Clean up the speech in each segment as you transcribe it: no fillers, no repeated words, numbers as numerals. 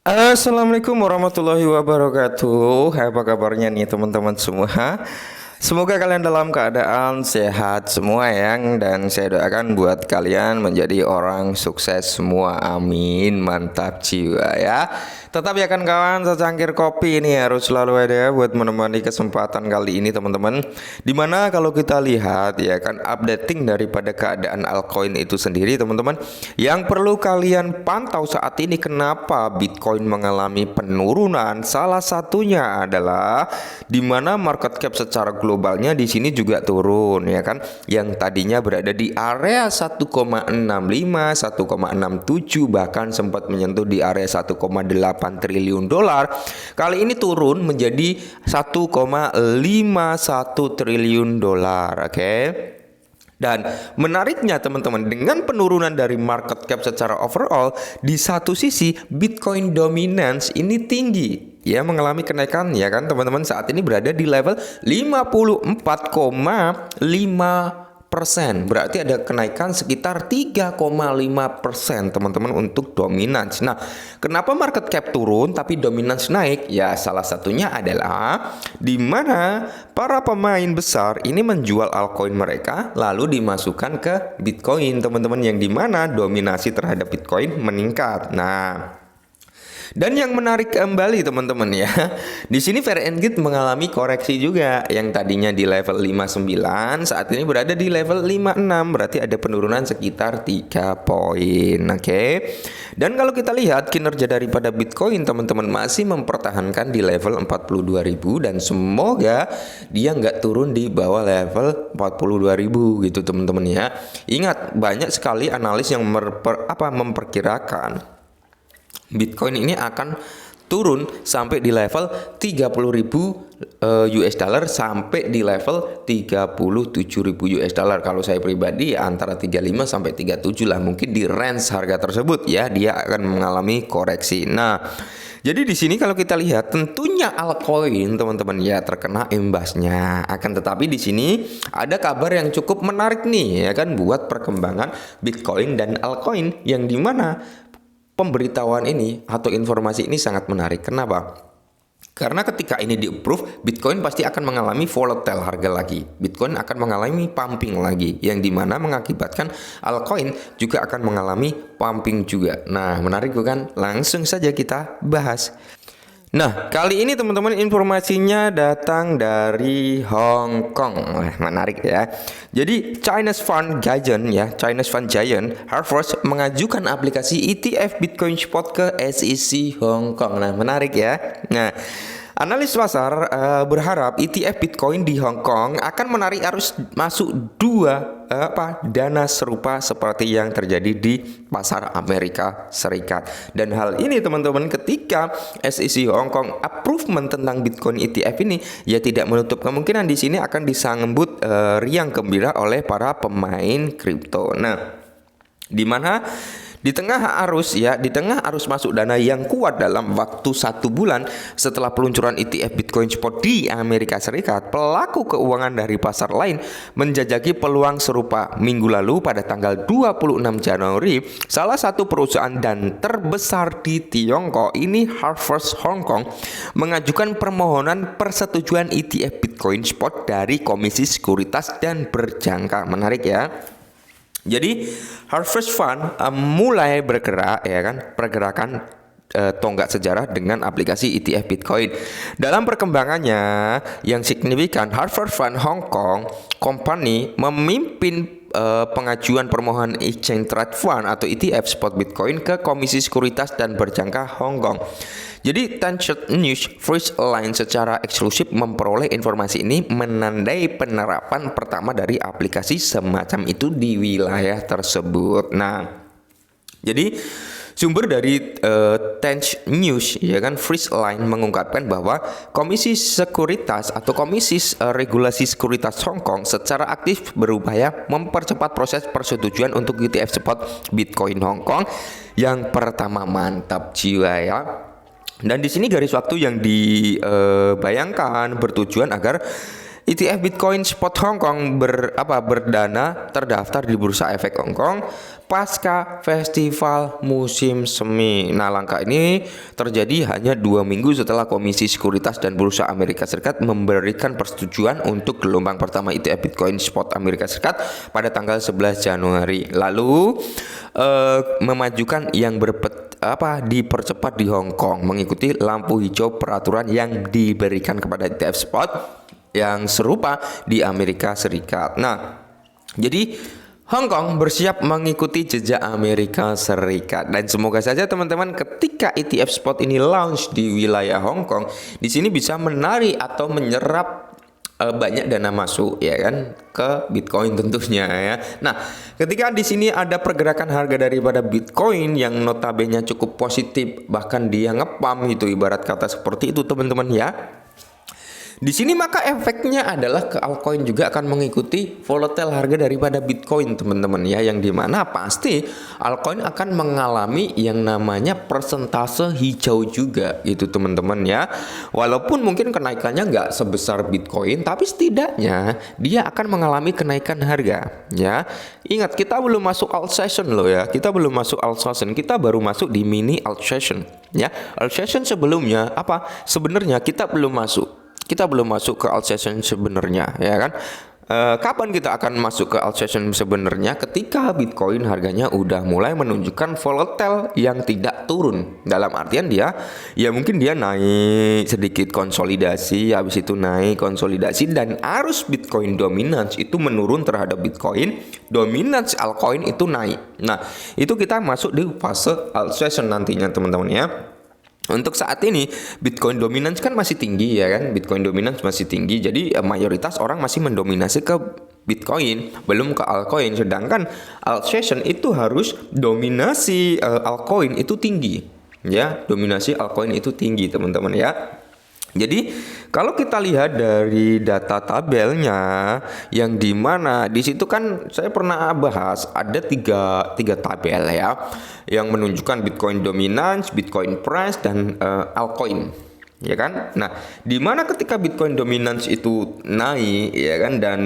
Assalamualaikum warahmatullahi wabarakatuh. Apa kabarnya nih teman-teman semua? Semoga kalian dalam keadaan sehat semua ya. Dan saya doakan buat kalian menjadi orang sukses semua. Amin. Mantap jiwa ya. Tetap ya kan kawan, secangkir kopi ini harus selalu ada buat menemani kesempatan kali ini teman-teman. Dimana kalau kita lihat ya kan updating daripada keadaan altcoin itu sendiri teman-teman, yang perlu kalian pantau saat ini kenapa Bitcoin mengalami penurunan. Salah satunya adalah dimana market cap secara globalnya di sini juga turun ya kan. Yang tadinya berada di area 1,65, 1,67 bahkan sempat menyentuh di area 1,8 triliun dolar. Kali ini turun menjadi 1,51 triliun dolar. Oke. Dan menariknya teman-teman, dengan penurunan dari market cap secara overall, di satu sisi Bitcoin dominance ini tinggi ya, mengalami kenaikan ya kan teman-teman, saat ini berada di level 54,5%. Berarti ada kenaikan sekitar 3,5% teman-teman untuk dominance. Nah, kenapa market cap turun tapi dominance naik? Ya salah satunya adalah di mana para pemain besar ini menjual altcoin mereka lalu dimasukkan ke Bitcoin teman-teman, yang dimana dominasi terhadap Bitcoin meningkat. Nah, dan yang menarik kembali teman-teman ya, di sini Fair and Good mengalami koreksi juga, yang tadinya di level 59 saat ini berada di level 56, berarti ada penurunan sekitar 3 poin. Oke. Dan kalau kita lihat kinerja daripada Bitcoin teman-teman masih mempertahankan di level 42.000 dan semoga dia nggak turun di bawah level 42.000 gitu teman-teman ya. Ingat, banyak sekali analis yang memperkirakan Bitcoin ini akan turun sampai di level 30.000 US dollar sampai di level 37.000 US dollar. Kalau saya pribadi antara 35 sampai 37 lah, mungkin di range harga tersebut ya dia akan mengalami koreksi. Nah, jadi di sini kalau kita lihat tentunya altcoin teman-teman ya terkena imbasnya. Akan tetapi di sini ada kabar yang cukup menarik nih ya kan buat perkembangan Bitcoin dan altcoin, yang dimana pemberitahuan ini atau informasi ini sangat menarik. Kenapa? Karena ketika ini di-approve, Bitcoin pasti akan mengalami volatile harga lagi. Bitcoin akan mengalami pumping lagi, yang dimana mengakibatkan altcoin juga akan mengalami pumping juga. Nah, menarik bukan? Langsung saja kita bahas. Nah, kali ini teman-teman informasinya datang dari Hong Kong. Menarik ya. Jadi Chinese Fund Giant ya, Chinese Fund Giant Harvest mengajukan aplikasi ETF Bitcoin Spot ke SEC Hong Kong. Nah, menarik ya. Nah, analis pasar berharap ETF Bitcoin di Hong Kong akan menarik arus masuk dana serupa seperti yang terjadi di pasar Amerika Serikat. Dan hal ini teman-teman, ketika SEC Hong Kong approval tentang Bitcoin ETF ini, ya tidak menutup kemungkinan di sini akan disambut riang gembira oleh para pemain kripto. Nah, di mana di tengah arus masuk dana yang kuat dalam waktu 1 bulan setelah peluncuran ETF Bitcoin Spot di Amerika Serikat, pelaku keuangan dari pasar lain menjajaki peluang serupa. Minggu lalu pada tanggal 26 Januari, salah satu perusahaan dan terbesar di Tiongkok ini, Harvest Hong Kong, mengajukan permohonan persetujuan ETF Bitcoin Spot dari Komisi Sekuritas dan Berjangka. Menarik ya. Jadi Harvest Fund mulai bergerak ya kan, pergerakan tonggak sejarah dengan aplikasi ETF Bitcoin. Dalam perkembangannya yang signifikan, Harvest Fund Hong Kong Company memimpin pengajuan permohonan Exchange Trade Fund atau ETF Spot Bitcoin ke Komisi Sekuritas dan Berjangka Hong Kong. Jadi Tencent News First Line secara eksklusif memperoleh informasi ini, menandai penerapan pertama dari aplikasi semacam itu di wilayah tersebut. Nah, jadi sumber dari Tencent News ya kan, First Line mengungkapkan bahwa Komisi Sekuritas atau Komisi Regulasi Sekuritas Hong Kong secara aktif berupaya mempercepat proses persetujuan untuk ETF Spot Bitcoin Hong Kong yang pertama. Mantap jiwa ya. Dan di sini garis waktu yang dibayangkan bertujuan agar ETF Bitcoin Spot Hong Kong berdana terdaftar di Bursa Efek Hong Kong pasca festival musim semi. Nah, langkah ini terjadi hanya 2 minggu setelah Komisi Sekuritas dan Bursa Amerika Serikat memberikan persetujuan untuk gelombang pertama ETF Bitcoin Spot Amerika Serikat pada tanggal 11 Januari lalu, memajukan yang dipercepat di Hong Kong mengikuti lampu hijau peraturan yang diberikan kepada ETF Spot yang serupa di Amerika Serikat. Nah, jadi Hong Kong bersiap mengikuti jejak Amerika Serikat, dan semoga saja teman-teman ketika ETF Spot ini launch di wilayah Hong Kong, di sini bisa menarik atau menyerap banyak dana masuk ya kan ke Bitcoin tentunya ya. Nah, ketika di sini ada pergerakan harga daripada Bitcoin yang notabene cukup positif, bahkan dia ngepam itu, ibarat kata seperti itu teman-teman ya. Di sini maka efeknya adalah ke altcoin juga akan mengikuti volatile harga daripada Bitcoin teman-teman ya, yang dimana pasti altcoin akan mengalami yang namanya persentase hijau juga gitu teman-teman ya. Walaupun mungkin kenaikannya nggak sebesar Bitcoin, tapi setidaknya dia akan mengalami kenaikan harga ya. Ingat, kita belum masuk alt session loh ya, kita belum masuk alt session, kita baru masuk di mini alt session ya. Alt session sebelumnya sebenarnya kita belum masuk ke alt session sebenarnya ya kan. Kapan kita akan masuk ke alt session sebenarnya? Ketika Bitcoin harganya udah mulai menunjukkan volatile yang tidak turun, dalam artian dia ya mungkin dia naik sedikit konsolidasi, habis itu naik konsolidasi, dan arus Bitcoin dominance itu menurun terhadap Bitcoin, dominance altcoin itu naik. Nah, itu kita masuk di fase alt session nantinya teman-teman ya. Untuk saat ini Bitcoin dominance kan masih tinggi ya kan, Bitcoin dominance masih tinggi, jadi mayoritas orang masih mendominasi ke Bitcoin, belum ke altcoin. Sedangkan alt session itu harus dominasi altcoin itu tinggi ya, dominasi altcoin itu tinggi teman-teman ya. Jadi kalau kita lihat dari data tabelnya, yang dimana di situ kan saya pernah bahas ada tiga tabel ya, yang menunjukkan Bitcoin dominance, Bitcoin price, dan altcoin ya kan. Nah, dimana ketika Bitcoin dominance itu naik ya kan, dan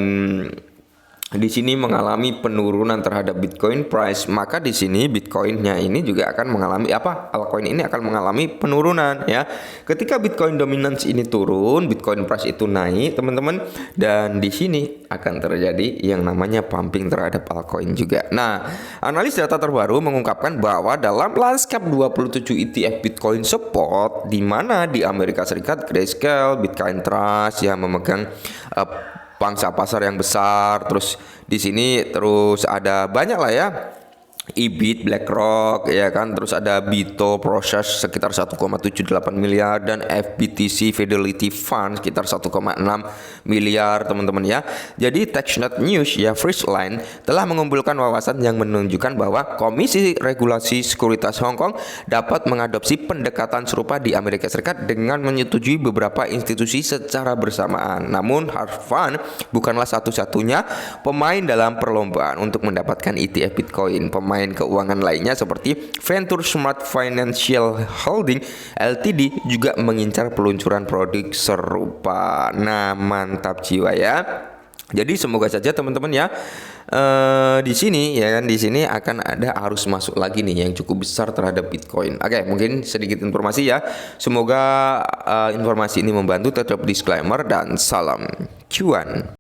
di sini mengalami penurunan terhadap Bitcoin price, maka di sini Bitcoinnya ini juga akan mengalami altcoin ini akan mengalami penurunan ya. Ketika Bitcoin dominance ini turun, Bitcoin price itu naik teman-teman, dan di sini akan terjadi yang namanya pumping terhadap altcoin juga. Nah, analis data terbaru mengungkapkan bahwa dalam landscape 27 ETF Bitcoin Spot, di mana di Amerika Serikat Grayscale, Bitcoin Trust yang memegang pangsa pasar yang besar, terus di sini terus ada banyak lah ya, EBIT, BlackRock ya kan, terus ada BITO Process sekitar 1,78 miliar, dan FBTC Fidelity Fund sekitar 1,6 miliar teman-teman ya. Jadi TechNet News ya Friesland telah mengumpulkan wawasan yang menunjukkan bahwa Komisi Regulasi Sekuritas Hong Kong dapat mengadopsi pendekatan serupa di Amerika Serikat dengan menyetujui beberapa institusi secara bersamaan. Namun Harfund bukanlah satu-satunya pemain dalam perlombaan untuk mendapatkan ETF Bitcoin. Pemain keuangan lainnya seperti Venture Smart Financial Holding Ltd juga mengincar peluncuran produk serupa. Nah, mantap jiwa ya. Jadi semoga saja teman-teman ya, di sini ya kan, di sini akan ada arus masuk lagi nih yang cukup besar terhadap Bitcoin. Oke, mungkin sedikit informasi ya. Semoga informasi ini membantu. Tetap disclaimer dan salam cuan.